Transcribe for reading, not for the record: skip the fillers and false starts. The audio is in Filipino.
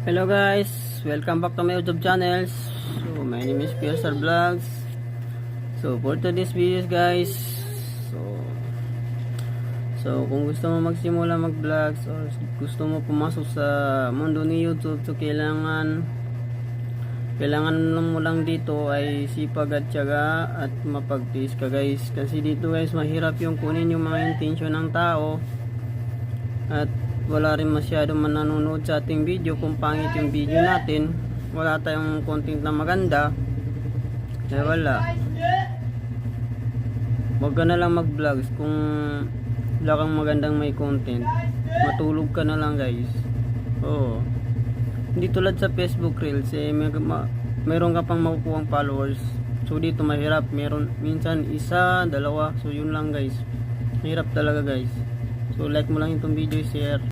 Hello guys, welcome back to my YouTube channel. So my name is PSR Vlogs. So for today's videos guys, so kung gusto mo magsimula mag-vlogs or gusto mo pumasok sa mundo ni YouTube, so kailangan mo lang dito ay sipag at tiyaga at mapagtiis ka guys, kasi dito guys mahirap yung kunin yung mga intention ng tao at wala rin masyadong mananonood sa ating video. Kung pangit yung video natin, wala tayong content na maganda, kaya wala, wag ka na lang mag vlogs kung wala kang magandang may content. Matulog ka na lang guys. Oo, hindi tulad sa Facebook Reels meron ka pang makukuhang followers. So dito mahirap, meron minsan isa, dalawa, so yun lang guys, hirap talaga guys. So like mo lang itong video, share.